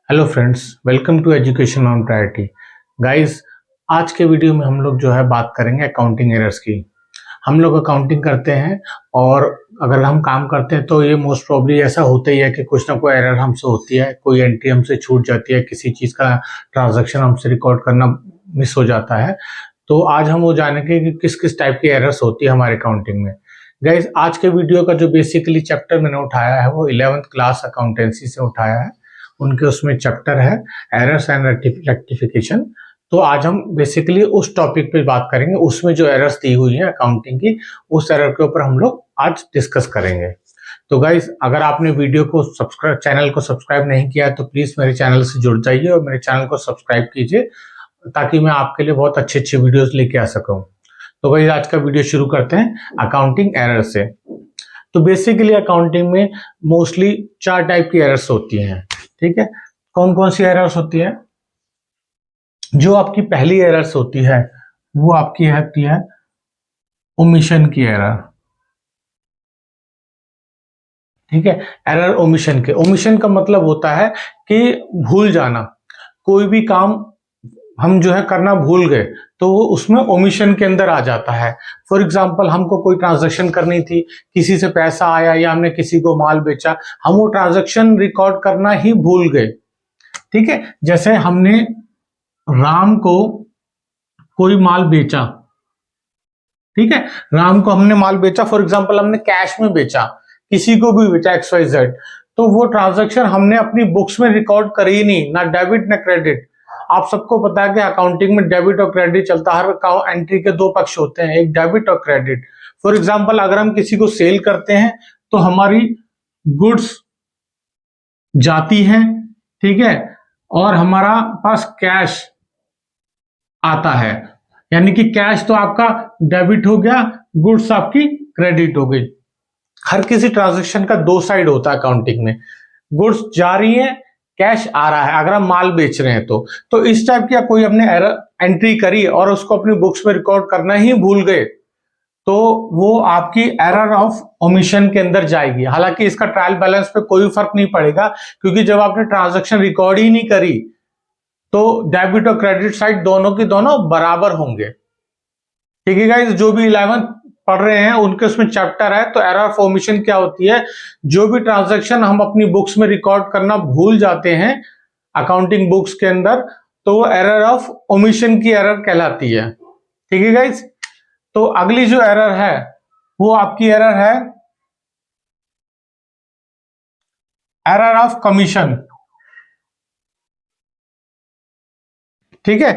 Hello friends, welcome to education on priority. Guys, आज के video में हम लोग जो है बात करेंगे अकाउंटिंग एरर्स की। हम लोग अकाउंटिंग करते हैं और अगर हम काम करते हैं तो ये मोस्ट प्रॉब्ली ऐसा होता ही है कि कुछ ना कोई एरर हमसे होती है, कोई एंट्री हमसे छूट जाती है, किसी चीज़ का ट्रांजैक्शन हमसे रिकॉर्ड करना मिस हो जाता है। तो आज हम वो जानेंगे कि किस किस टाइप की एरर्स होती है हमारे अकाउंटिंग में। गाइस, आज के वीडियो का जो बेसिकली चैप्टर मैंने उठाया है वो 11th क्लास अकाउंटेंसी से उठाया है। उनके उसमें चैप्टर है एरर्स एंड रेक्टिफिकेशन। तो आज हम बेसिकली उस टॉपिक पे बात करेंगे, उसमें जो एरर्स दी हुई है अकाउंटिंग की, उस एरर के ऊपर हम लोग आज डिस्कस करेंगे। तो गाइस, अगर आपने वीडियो को चैनल को सब्सक्राइब नहीं किया है तो प्लीज मेरे चैनल से जुड़ जाइए और मेरे चैनल को सब्सक्राइब कीजिए ताकि मैं आपके लिए बहुत अच्छी अच्छी वीडियोस लेके आ सकूं। तो गाइस, आज का वीडियो शुरू करते हैं अकाउंटिंग एरर से। तो बेसिकली अकाउंटिंग में मोस्टली 4 टाइप की एरर्स होती हैं। ठीक है, कौन कौन सी एरर्स होती है? जो आपकी पहली एरर्स होती है वो आपकी होती है ओमिशन की एरर। ठीक है, एरर ओमिशन का मतलब होता है कि भूल जाना। कोई भी काम हम जो है करना भूल गए तो वो उसमें ओमिशन के अंदर आ जाता है। फॉर एग्जाम्पल, हमको कोई ट्रांजैक्शन करनी थी, किसी से पैसा आया या हमने किसी को माल बेचा, हम वो ट्रांजैक्शन रिकॉर्ड करना ही भूल गए। ठीक है, जैसे हमने राम को कोई माल बेचा। ठीक है, राम को हमने माल बेचा, फॉर एग्जांपल हमने कैश में बेचा, किसी को भी बेचा XYZ, तो वो ट्रांजैक्शन हमने अपनी बुक्स में रिकॉर्ड करी ही नहीं, ना डेबिट ना क्रेडिट। आप सबको पता है कि अकाउंटिंग में डेबिट और क्रेडिट चलता है। हर एंट्री के 2 पक्ष होते हैं, एक डेबिट और क्रेडिट। फॉर एग्जाम्पल, अगर हम किसी को सेल करते हैं तो हमारी गुड्स जाती हैं, ठीक है, और हमारा पास कैश आता है, यानी कि कैश तो आपका डेबिट हो गया, गुड्स आपकी क्रेडिट हो गई। हर किसी ट्रांजैक्शन का 2 साइड होता है अकाउंटिंग में। गुड्स जा रही है, कैश आ रहा है, अगर हम माल बेच रहे हैं तो इस टाइप की कोई हमने एरर एंट्री करी और उसको अपनी बुक्स में रिकॉर्ड करना ही भूल गए तो वो आपकी एरर ऑफ ओमिशन के अंदर जाएगी। हालांकि इसका ट्रायल बैलेंस पे कोई फर्क नहीं पड़ेगा, क्योंकि जब आपने ट्रांजैक्शन रिकॉर्ड ही नहीं करी तो डेबिट और क्रेडिट साइड दोनों की दोनों बराबर होंगे। ठीक है गाइस, जो भी 11th पढ़ रहे हैं उनके उसमें चैप्टर है। तो एरर ऑफ ओमिशन क्या होती है? जो भी ट्रांजैक्शन हम अपनी बुक्स में रिकॉर्ड करना भूल जाते हैं अकाउंटिंग बुक्स के अंदर, तो वो एरर ऑफ ओमिशन की एरर कहलाती है। ठीक है गाइस, तो अगली जो एरर है वो आपकी एरर है एरर ऑफ कमीशन। ठीक है,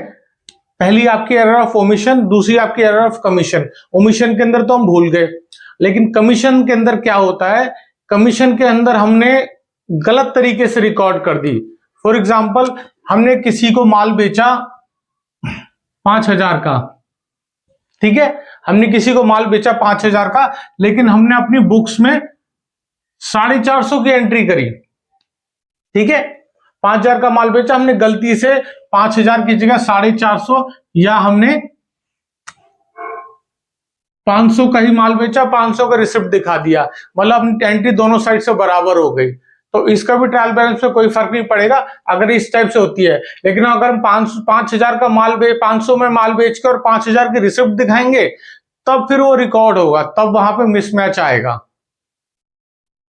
पहली आपकी एरर ऑफ ओमिशन, दूसरी आपकी एरर ऑफ कमीशन। ओमिशन के अंदर तो हम भूल गए, लेकिन कमीशन के अंदर क्या होता है? कमीशन के अंदर हमने गलत तरीके से रिकॉर्ड कर दी। फॉर एग्जाम्पल, हमने किसी को माल बेचा 5,000 का। ठीक है, हमने किसी को माल बेचा 5,000 का, लेकिन हमने अपनी बुक्स में 450 की एंट्री करी। ठीक है, 5,000 का माल बेचा, हमने गलती से 5,000 की जगह 450 या हमने 500 का ही माल बेचा, 500 का रिसिप्ट दिखा दिया, मतलब अपनी एंट्री दोनों साइड से बराबर हो गई। तो इसका भी ट्रायल बैलेंस पे कोई फर्क नहीं पड़ेगा अगर इस टाइप से होती है। लेकिन अगर हम 5,000 का माल 500 में माल बेच के और 5,000 की रिसिप्ट दिखाएंगे तब फिर वो रिकॉर्ड होगा, तब वहां पे मिसमैच आएगा।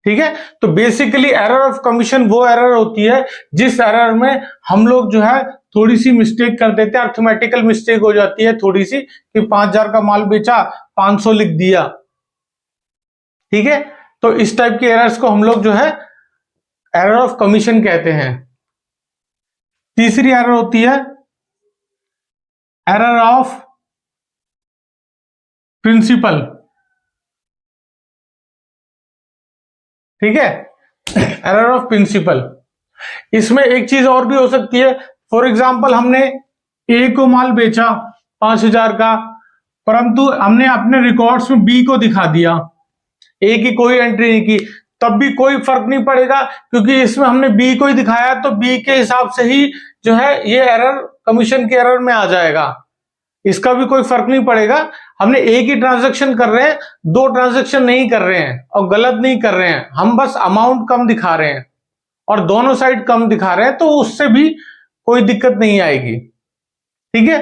ठीक है, तो बेसिकली एरर ऑफ कमीशन वो एरर होती है जिस एरर में हम लोग जो है थोड़ी सी मिस्टेक कर देते हैं, अर्थमेटिकल मिस्टेक हो जाती है थोड़ी सी, कि 5,000 का माल बेचा 500 लिख दिया। ठीक है, तो इस टाइप की एरर्स को हम लोग जो है एरर ऑफ कमीशन कहते हैं। तीसरी एरर होती है एरर ऑफ प्रिंसिपल। ठीक है, एरर ऑफ प्रिंसिपल, इसमें एक चीज और भी हो सकती है। फॉर एग्जाम्पल, हमने ए को माल बेचा 5,000 का, परंतु हमने अपने रिकॉर्ड्स में बी को दिखा दिया, ए की कोई एंट्री नहीं की, तब भी कोई फर्क नहीं पड़ेगा, क्योंकि इसमें हमने बी को ही दिखाया तो बी के हिसाब से ही जो है ये एरर कमीशन के एरर में आ जाएगा। इसका भी कोई फर्क नहीं पड़ेगा। हमने एक ही ट्रांजैक्शन कर रहे हैं, 2 ट्रांजैक्शन नहीं कर रहे हैं और गलत नहीं कर रहे हैं, हम बस अमाउंट कम दिखा रहे हैं और दोनों साइड कम दिखा रहे हैं तो उससे भी कोई दिक्कत नहीं आएगी। ठीक है।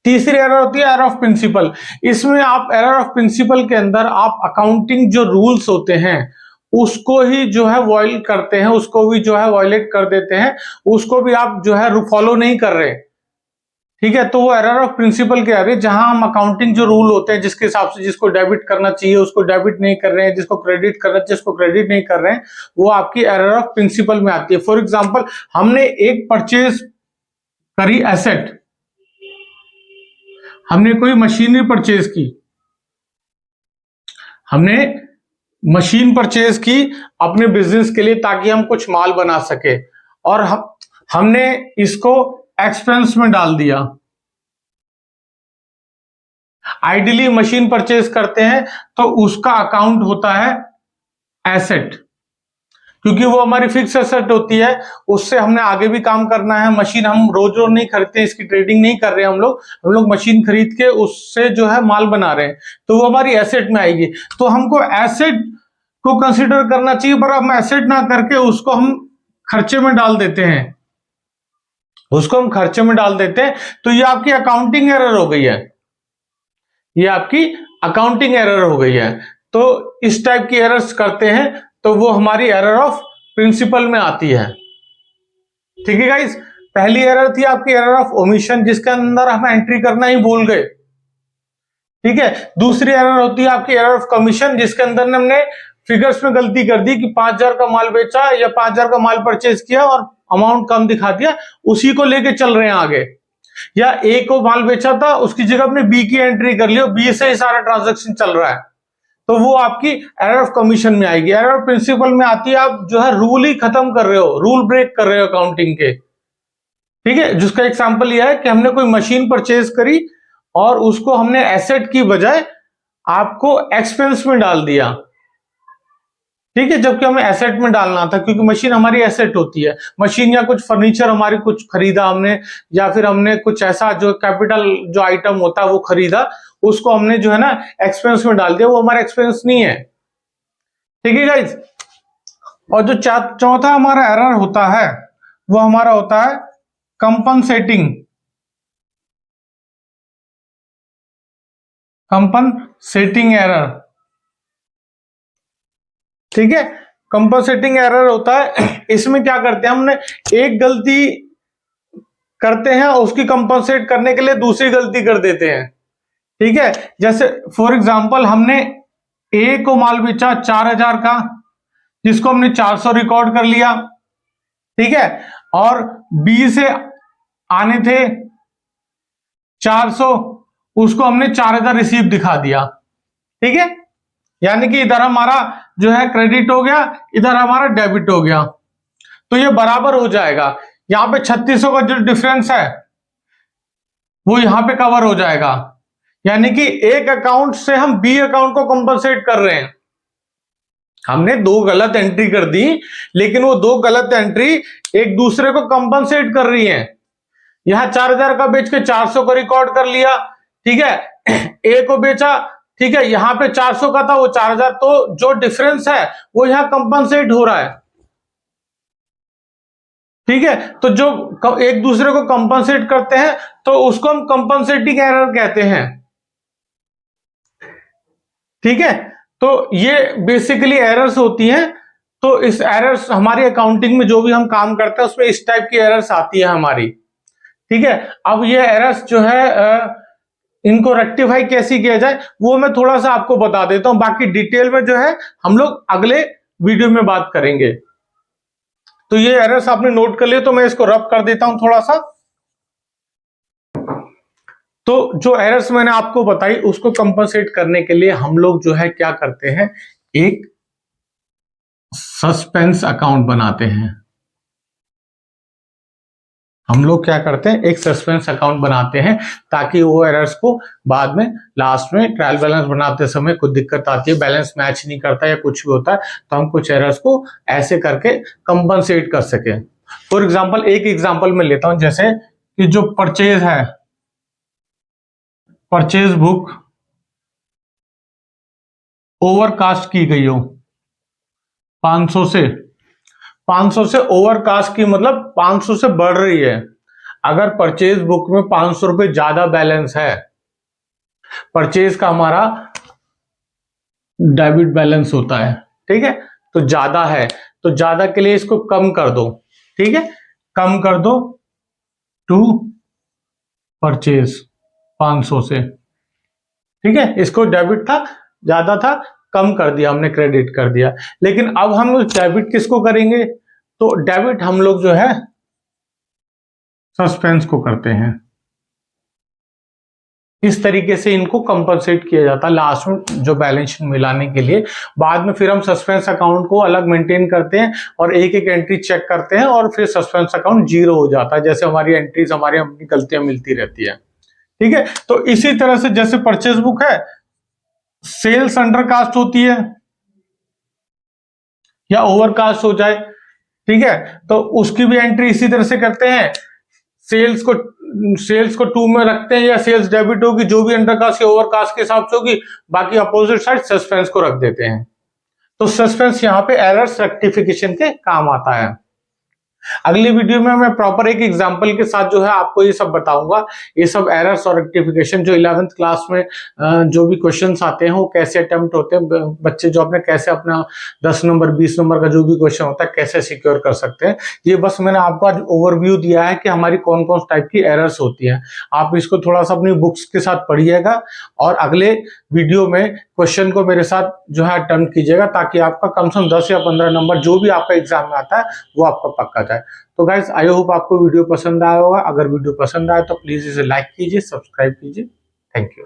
तीसरी एरर होती है एरर ऑफ प्रिंसिपल। इसमें आप एरर ऑफ प्रिंसिपल के अंदर आप अकाउंटिंग जो रूल्स होते हैं उसको ही जो है वॉयल करते हैं, उसको भी जो है वॉयलेट कर देते हैं, उसको भी आप जो है फॉलो नहीं कर रहे। ठीक है, तो वो एरर ऑफ प्रिंसिपल के आ रही है, जहां हम अकाउंटिंग जो रूल होते हैं जिसके हिसाब से जिसको डेबिट करना चाहिए उसको डेबिट नहीं कर रहे हैं, जिसको क्रेडिट करना चाहिए उसको क्रेडिट नहीं कर रहे हैं, वो आपकी एरर ऑफ प्रिंसिपल में आती है। फॉर एग्जाम्पल, हमने एक परचेज करी एसेट, हमने कोई मशीनरी परचेज की, हमने मशीन परचेज की अपने बिजनेस के लिए ताकि हम कुछ माल बना सके, और हमने इसको एक्सपेंस में डाल दिया। आइडियली मशीन परचेज करते हैं तो उसका अकाउंट होता है एसेट, क्योंकि वो हमारी फिक्स एसेट होती है, उससे हमने आगे भी काम करना है। मशीन हम रोज रोज नहीं खरीदते, इसकी ट्रेडिंग नहीं कर रहे हैं हम लोग मशीन खरीद के उससे जो है माल बना रहे हैं, तो वो हमारी एसेट में आएगी। तो हमको एसेट को कंसिडर करना चाहिए, पर हम एसेट ना करके उसको हम खर्चे में डाल देते हैं, उसको हम खर्चे में डाल देते हैं, तो ये आपकी अकाउंटिंग एरर हो गई है, ये आपकी अकाउंटिंग एरर हो गई है। तो इस टाइप की एरर्स करते हैं तो वो हमारी एरर ऑफ प्रिंसिपल में आती है। ठीक है गाइस, पहली एरर थी आपकी एरर ऑफ ओमिशन, जिसके अंदर हम एंट्री करना ही भूल गए। ठीक है, दूसरी एरर होती है आपकी एरर ऑफ कमीशन, जिसके अंदर हमने फिगर्स में गलती कर दी कि 5000 का माल बेचा या 5000 का माल परचेज किया और अमाउंट कम दिखा दिया, उसी को लेके चल रहे हैं आगे। या ए को माल बेचा था, उसकी जगह अपने बी की एंट्री कर ली, बी से ही सारा ट्रांजैक्शन चल रहा है, तो वो आपकी एरर ऑफ कमीशन में आएगी। एरर ऑफ प्रिंसिपल में आती है आप जो है रूल ही खत्म कर रहे हो, रूल ब्रेक कर रहे हो अकाउंटिंग के। ठीक है, जिसका एग्जांपल यह है कि हमने कोई मशीन परचेज करी और उसको हमने एसेट की बजाय आपको एक्सपेंस में डाल दिया। ठीक है, जबकि हमें एसेट में डालना था, क्योंकि मशीन हमारी एसेट होती है। मशीन या कुछ फर्नीचर हमारी कुछ खरीदा हमने, या फिर हमने कुछ ऐसा जो कैपिटल जो आइटम होता है वो खरीदा, उसको हमने जो है ना एक्सपेंस में डाल दिया, वो हमारा एक्सपेंस नहीं है। ठीक है गाइज, और जो चौथा हमारा एरर होता है वो हमारा होता है कंपनसेटिंग एरर। ठीक है, कंपनसेटिंग एरर होता है, इसमें क्या करते हैं, हमने एक गलती करते हैं और उसकी कंपनसेट करने के लिए दूसरी गलती कर देते हैं। ठीक है, जैसे फॉर एग्जांपल हमने ए को माल बेचा 4000 का, जिसको हमने 400 रिकॉर्ड कर लिया। ठीक है, और बी से आने थे 400, उसको हमने 4000 रिसीव दिखा दिया। ठीक है, यानी कि इधर हमारा जो है क्रेडिट हो गया, इधर हमारा डेबिट हो गया, तो ये बराबर हो जाएगा। यहां पे 3600 का जो डिफरेंस है वो यहां पे कवर हो जाएगा, यानी कि एक अकाउंट से हम बी अकाउंट को कंपनसेट कर रहे हैं। हमने दो गलत एंट्री कर दी, लेकिन वो दो गलत एंट्री एक दूसरे को कंपनसेट कर रही हैं। यहां 4000 का बेच के 400 को रिकॉर्ड कर लिया। ठीक है, ए को बेचा, ठीक है, यहां पे 400 का था, वो 4000, तो जो डिफरेंस है वो यहां कंपनसेट हो रहा है। ठीक है, तो जो एक दूसरे को कंपनसेट करते हैं तो उसको हम कंपनसेटिंग एरर कहते हैं। ठीक है, तो ये बेसिकली एरर्स होती हैं। तो इस एरर्स हमारी अकाउंटिंग में जो भी हम काम करते हैं उसमें इस टाइप की एरर्स आती है हमारी। ठीक है, अब ये एरर्स जो है इनको रेक्टिफाई कैसे किया जाए वो मैं थोड़ा सा आपको बता देता हूं, बाकी डिटेल में जो है हम लोग अगले वीडियो में बात करेंगे। तो ये एरर्स आपने नोट कर लिए, तो मैं इसको रब कर देता हूं थोड़ा सा। तो जो एरर्स मैंने आपको बताई उसको कंपनसेट करने के लिए हम लोग जो है क्या करते हैं, एक सस्पेंस अकाउंट बनाते हैं। हम लोग क्या करते हैं, एक सस्पेंस अकाउंट बनाते हैं, ताकि वो एरर्स को बाद में लास्ट में ट्रायल बैलेंस बनाते समय कुछ दिक्कत आती है, बैलेंस मैच नहीं करता या कुछ भी होता है, तो हम कुछ एरर्स को ऐसे करके कंपनसेट कर सके। फॉर एग्जाम्पल, एक एग्जाम्पल मैं लेता हूं, जैसे कि जो परचेज है, परचेज बुक ओवरकास्ट की गई हो 500 से, 500 से ओवरकास्ट की मतलब 500 से बढ़ रही है। अगर परचेज बुक में 500 रुपए ज्यादा बैलेंस है, परचेज का हमारा डेबिट बैलेंस होता है, ठीक है, तो ज्यादा है, तो ज्यादा के लिए इसको कम कर दो, ठीक है, कम कर दो टू परचेज 500 से, ठीक है, इसको डेबिट था, ज्यादा था, कम कर दिया हमने, क्रेडिट कर दिया। लेकिन अब हम डेबिट किसको करेंगे, तो डेबिट हम लोग जो है सस्पेंस को करते हैं। इस तरीके से इनको कंपनसेट किया जाता है लास्ट में जो बैलेंस शीट मिलाने के लिए। बाद में फिर हम सस्पेंस अकाउंट को अलग मेंटेन करते हैं और एक एक एंट्री चेक करते हैं और फिर सस्पेंस अकाउंट जीरो हो जाता है, जैसे हमारी एंट्रीज हमारी अपनी गलतियां मिलती रहती है, ठीक है। तो इसी तरह से जैसे परचेज बुक है, सेल्स अंडरकास्ट होती है या ओवरकास्ट हो जाए, ठीक है, तो उसकी भी एंट्री इसी तरह से करते हैं। सेल्स को 2 में रखते हैं या सेल्स डेबिट होगी, जो भी अंडरकास्ट या ओवरकास्ट के हिसाब से होगी, बाकी अपोजिट साइड सस्पेंस को रख देते हैं। तो सस्पेंस यहां पे एरर्स रेक्टिफिकेशन के काम आता है। अगली वीडियो में मैं प्रॉपर एक एग्जांपल के साथ जो है आपको ये सब बताऊंगा, ये सब एरर्स और रेक्टिफिकेशन जो 11th क्लास में जो भी क्वेश्चंस आते हैं वो कैसे अटेम्प्ट होते हैं, बच्चे जो अपने कैसे अपना 10 नंबर 20 नंबर का जो भी क्वेश्चन होता है कैसे सिक्योर कर सकते हैं। ये बस मैंने आपको आज ओवरव्यू दिया है कि हमारी कौन कौन टाइप की एरर्स होती है। आप इसको थोड़ा सा अपनी बुक्स के साथ पढ़िएगा और अगले वीडियो में क्वेश्चन को मेरे साथ जो है अटेम्प्ट कीजिएगा, ताकि आपका कम से कम 10 या 15 नंबर जो भी आपका एग्जाम में आता है वो आपका पक्का जाए। तो गाइस आई होप आपको वीडियो पसंद आया होगा। अगर वीडियो पसंद आए तो प्लीज इसे लाइक कीजिए, सब्सक्राइब कीजिए। Thank you.